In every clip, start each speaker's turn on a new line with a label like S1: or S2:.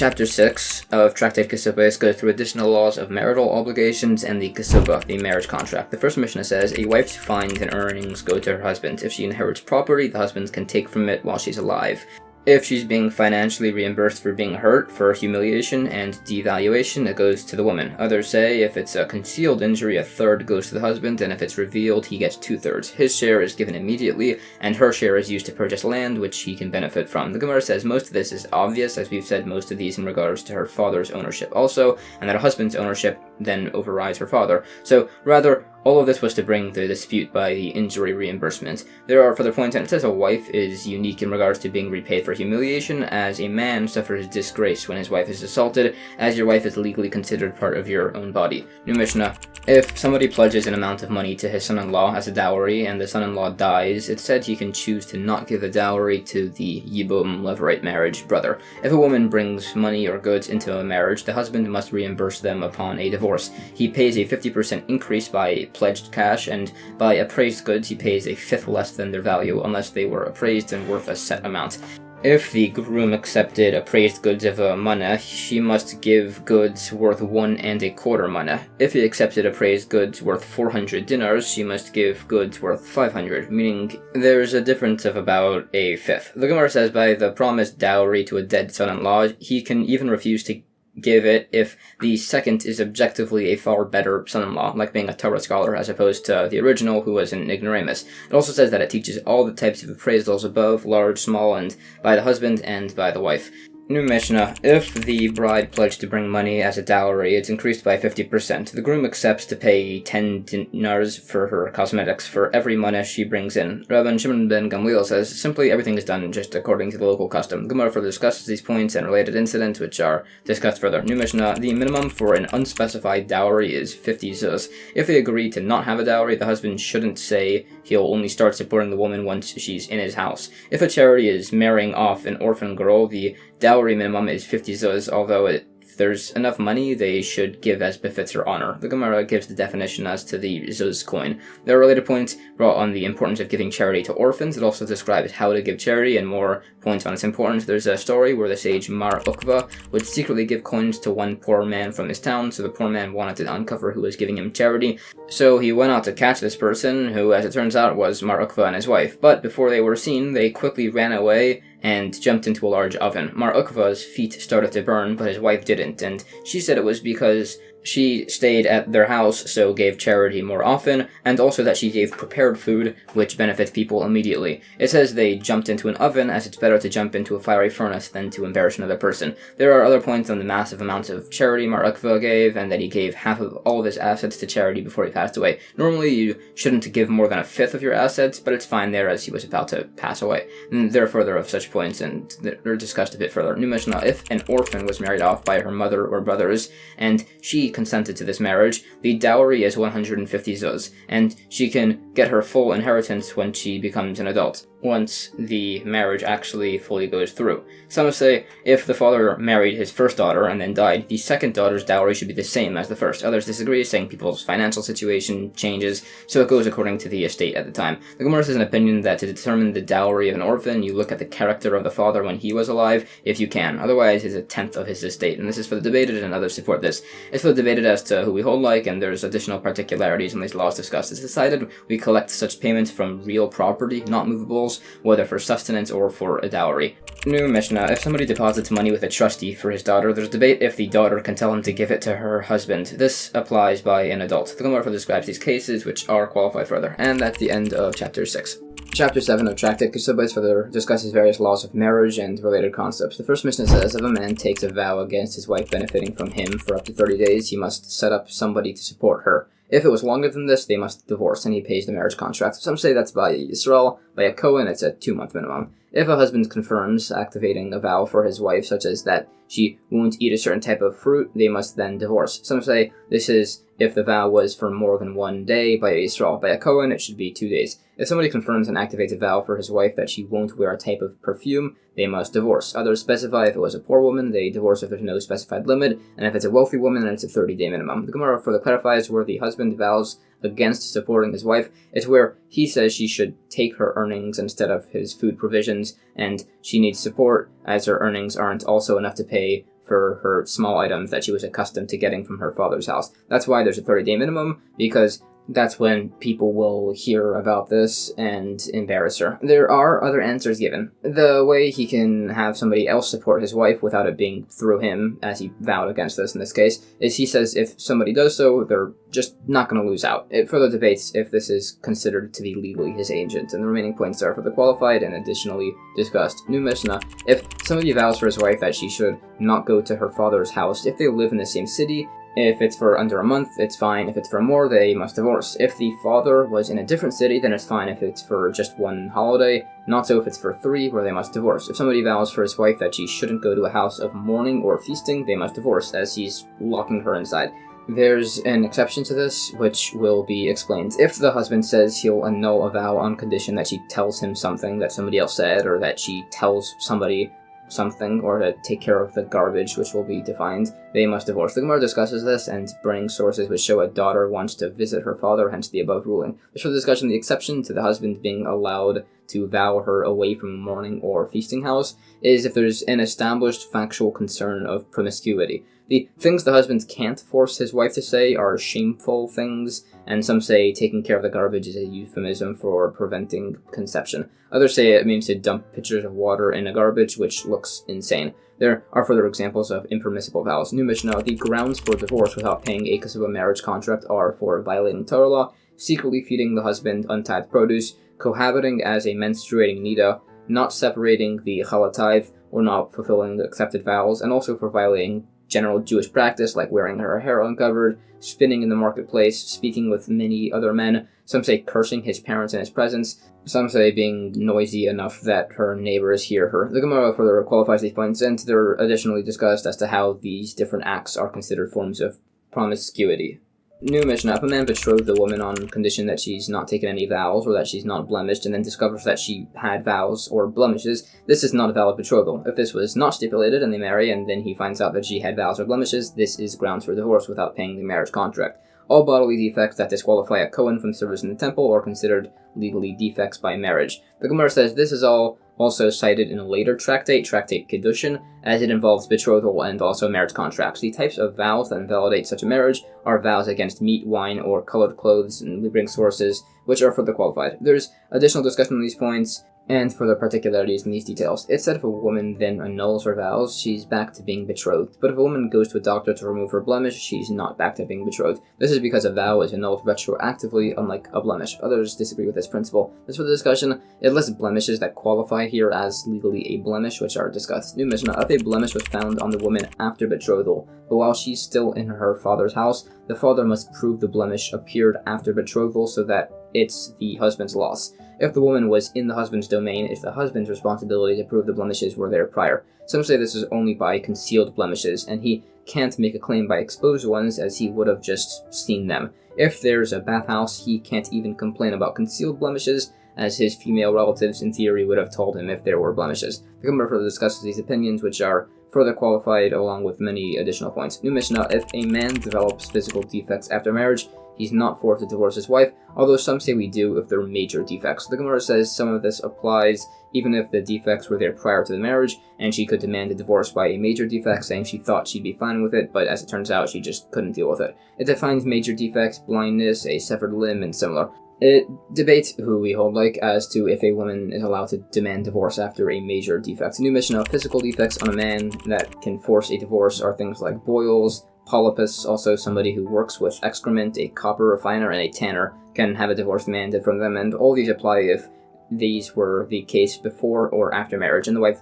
S1: Chapter 6 of Tractate Kesubos goes through additional laws of marital obligations and the Kesuba, the marriage contract. The first Mishnah says, a wife's fines and earnings go to her husband. If she inherits property, the husband can take from it while she's alive. If she's being financially reimbursed for being hurt, for humiliation and devaluation, it goes to the woman. Others say if it's a concealed injury, a third goes to the husband, and if it's revealed, he gets 2/3. His share is given immediately, and her share is used to purchase land, which he can benefit from. The Gemara says most of this is obvious, as we've said most of these in regards to her father's ownership also, and that a husband's ownership then overrides her father. So, rather, all of this was to bring the dispute by the injury reimbursement. There are further points, and it says a wife is unique in regards to being repaid for humiliation, as a man suffers disgrace when his wife is assaulted, as your wife is legally considered part of your own body. New Mishnah. If somebody pledges an amount of money to his son-in-law as a dowry, and the son-in-law dies, it's said he can choose to not give the dowry to the Yibum Levirate marriage brother. If a woman brings money or goods into a marriage, the husband must reimburse them upon a divorce. He pays a 50% increase by pledged cash, and by appraised goods he pays a fifth less than their value, unless they were appraised and worth a set amount. If the groom accepted appraised goods of a mana, she must give goods worth 1 1/4 mana. If he accepted appraised goods worth 400 dinars, she must give goods worth 500, meaning there's a difference of about a fifth. The Gemara says by the promised dowry to a dead son-in-law, he can even refuse to give it if the second is objectively a far better son-in-law, like being a Torah scholar as opposed to the original who was an ignoramus. It also says that it teaches all the types of appraisals above, large, small, and by the husband and by the wife. New Mishnah. If the bride pledged to bring money as a dowry, it's increased by 50%. The groom accepts to pay 10 dinars for her cosmetics for every money she brings in. Rabban Shimon ben Gamliel says, simply everything is done just according to the local custom. Gemara further discusses these points and related incidents, which are discussed further. New Mishnah. The minimum for an unspecified dowry is 50 zuz. If they agree to not have a dowry, the husband shouldn't say he'll only start supporting the woman once she's in his house. If a charity is marrying off an orphan girl, the dowry minimum is 50 zuz, although if there's enough money, they should give as befits her honor. The Gemara gives the definition as to the zuz coin. There are related points brought on the importance of giving charity to orphans. It also describes how to give charity and more points on its importance. There's a story where the sage Mar Ukva would secretly give coins to one poor man from his town, so the poor man wanted to uncover who was giving him charity. So he went out to catch this person, who, as it turns out, was Mar Ukva and his wife. But before they were seen, they quickly ran away and jumped into a large oven. Mar Ukva's feet started to burn, but his wife didn't, and she said it was because she stayed at their house, so gave charity more often, and also that she gave prepared food, which benefits people immediately. It says they jumped into an oven, as it's better to jump into a fiery furnace than to embarrass another person. There are other points on the massive amounts of charity Mar Ukva gave, and that he gave half of all of his assets to charity before he passed away. Normally, you shouldn't give more than a fifth of your assets, but it's fine there as he was about to pass away. And there are further of such points, and they're discussed a bit further. New Mishnah. If an orphan was married off by her mother or brothers, and she consented to this marriage, the dowry is 150 zuz, and she can get her full inheritance when she becomes an adult, once the marriage actually fully goes through. Some say if the father married his first daughter and then died, the second daughter's dowry should be the same as the first. Others disagree, saying people's financial situation changes, so it goes according to the estate at the time. The Gemara says an opinion that to determine the dowry of an orphan, you look at the character of the father when he was alive, if you can. Otherwise, it's a tenth of his estate, and this is for the debated, and others support this. It's for the debated as to who we hold like, and there's additional particularities in these laws discussed. It's decided we collect such payments from real property, not movables, whether for sustenance or for a dowry. New Mishnah. If somebody deposits money with a trustee for his daughter, there's debate if the daughter can tell him to give it to her husband. This applies by an adult. The Gemara describes these cases, which are qualified further. And that's the end of Chapter 6. Chapter 7 of Tractate Kesubos further discusses various laws of marriage and related concepts. The first Mishnah says, if a man takes a vow against his wife benefiting from him for up to 30 days, he must set up somebody to support her. If it was longer than this, they must divorce, and he pays the marriage contract. Some say that's by Yisrael. By a Kohen, it's a 2-month minimum. If a husband confirms activating a vow for his wife, such as that she won't eat a certain type of fruit, they must then divorce. Some say this is if the vow was for more than 1 day. By Yisrael. By a Kohen, it should be 2 days. If somebody confirms and activates a vow for his wife that she won't wear a type of perfume, they must divorce. Others specify if it was a poor woman, they divorce if there's no specified limit, and if it's a wealthy woman, then it's a 30-day minimum. The Gemara further clarifies where the husband vows against supporting his wife. It's where he says she should take her earnings instead of his food provisions, and she needs support as her earnings aren't also enough to pay for her small items that she was accustomed to getting from her father's house. That's why there's a 30-day minimum, because that's when people will hear about this and embarrass her. There are other answers given. The way he can have somebody else support his wife without it being through him, as he vowed against this in this case, is he says if somebody does so, they're just not going to lose out. It further debates if this is considered to be legally his agent, and the remaining points are for the qualified and additionally discussed. New Mishnah: if somebody vows for his wife that she should not go to her father's house if they live in the same city, if it's for under a month, it's fine. If it's for more, they must divorce. If the father was in a different city, then it's fine if it's for just one holiday. Not so if it's for 3, where they must divorce. If somebody vows for his wife that she shouldn't go to a house of mourning or feasting, they must divorce, as he's locking her inside. There's an exception to this, which will be explained. If the husband says he'll annul a vow on condition that she tells him something that somebody else said, or that she tells somebody something, or to take care of the garbage, which will be defined, they must divorce. The Gemara discusses this and brings sources which show a daughter wants to visit her father, hence the above ruling. There's further discussion the exception to the husband being allowed to vow her away from a mourning or feasting house is if there's an established factual concern of promiscuity. The things the husband can't force his wife to say are shameful things, and some say taking care of the garbage is a euphemism for preventing conception. Others say it means to dump pitchers of water in a garbage, which looks insane. There are further examples of impermissible vows. New Mishnah: the grounds for divorce without paying a Kesubos marriage contract are for violating Torah law, secretly feeding the husband untithed produce, cohabiting as a menstruating nida, not separating the chalatayv, or not fulfilling the accepted vows, and also for violating general Jewish practice like wearing her hair uncovered, spinning in the marketplace, speaking with many other men. Some say cursing his parents in his presence. Some say being noisy enough that her neighbors hear her. The Gemara further qualifies these points, and they're additionally discussed as to how these different acts are considered forms of promiscuity. New Mishnah: if a man betrothed the woman on condition that she's not taken any vows or that she's not blemished, and then discovers that she had vows or blemishes, this is not a valid betrothal. If this was not stipulated and they marry, and then he finds out that she had vows or blemishes, this is grounds for divorce without paying the marriage contract. All bodily defects that disqualify a Kohen from service in the temple are considered legally defects by marriage. The Gemara says this is all also cited in a later tractate, Tractate Kedushin, as it involves betrothal and also marriage contracts. The types of vows that invalidate such a marriage are vows against meat, wine, or colored clothes, and we bring sources which are further qualified. There's additional discussion on these points and further particularities in these details. It's said if a woman then annuls her vows, she's back to being betrothed. But if a woman goes to a doctor to remove her blemish, she's not back to being betrothed. This is because a vow is annulled retroactively, unlike a blemish. Others disagree with this principle. As for the discussion, it lists blemishes that qualify here as legally a blemish, which are discussed. New Mishnah: if a blemish was found on the woman after betrothal, but while she's still in her father's house, the father must prove the blemish appeared after betrothal so that it's the husband's loss. If the woman was in the husband's domain, it's the husband's responsibility to prove the blemishes were there prior. Some say this is only by concealed blemishes, and he can't make a claim by exposed ones, as he would have just seen them. If there's a bathhouse, he can't even complain about concealed blemishes, as his female relatives in theory would have told him if there were blemishes. The Gemara further discusses these opinions, which are further qualified along with many additional points. New Mishnah: if a man develops physical defects after marriage, he's not forced to divorce his wife, although some say we do if they're major defects. The Gemara says some of this applies even if the defects were there prior to the marriage, and she could demand a divorce by a major defect, saying she thought she'd be fine with it, but as it turns out, she just couldn't deal with it. It defines major defects, blindness, a severed limb, and similar. It debates who we hold like as to if a woman is allowed to demand divorce after a major defect. New Mishnah: physical defects on a man that can force a divorce are things like boils, polypus. Also somebody who works with excrement, a copper refiner, and a tanner can have a divorce demanded from them, and all these apply if these were the case before or after marriage, and the wife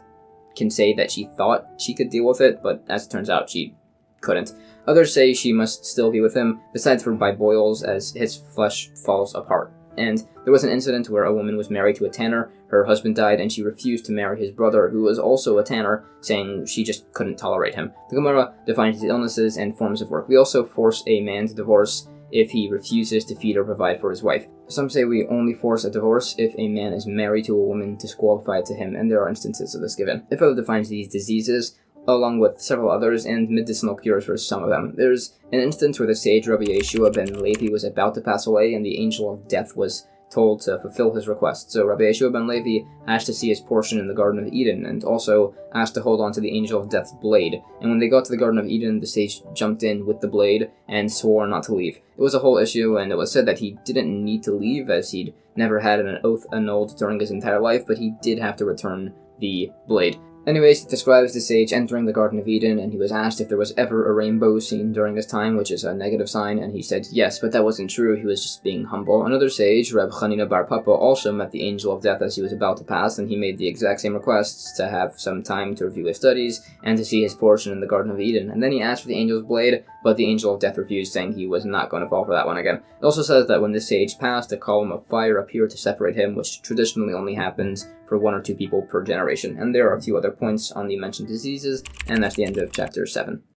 S1: can say that she thought she could deal with it, but as it turns out, she couldn't. Others say she must still be with him, besides for by boils, as his flesh falls apart. And there was an incident where a woman was married to a tanner, her husband died, and she refused to marry his brother, who was also a tanner, saying she just couldn't tolerate him. The Gemara defines his illnesses and forms of work. We also force a man to divorce if he refuses to feed or provide for his wife. Some say we only force a divorce if a man is married to a woman disqualified to him, and there are instances of this given. It further defines these diseases. along with several others, and medicinal cures for some of them. There's an instance where the sage Rabbi Yeshua ben Levi was about to pass away, and the angel of death was told to fulfill his request. So Rabbi Yeshua ben Levi asked to see his portion in the Garden of Eden, and also asked to hold on to the angel of death's blade. And when they got to the Garden of Eden, the sage jumped in with the blade and swore not to leave. It was a whole issue, and it was said that he didn't need to leave, as he'd never had an oath annulled during his entire life, but he did have to return the blade. Anyways, it describes the sage entering the Garden of Eden, and he was asked if there was ever a rainbow seen during his time, which is a negative sign, and he said yes, but that wasn't true, he was just being humble. Another sage, Reb Chanina bar Papa, also met the angel of death as he was about to pass, and he made the exact same requests to have some time to review his studies, and to see his portion in the Garden of Eden. And then he asked for the angel's blade, but the angel of death refused, saying he was not going to fall for that one again. It also says that when this sage passed, a column of fire appeared to separate him, which traditionally only happens for 1 or 2 people per generation. And there are a few other points on the mentioned diseases, and that's the end of chapter 7.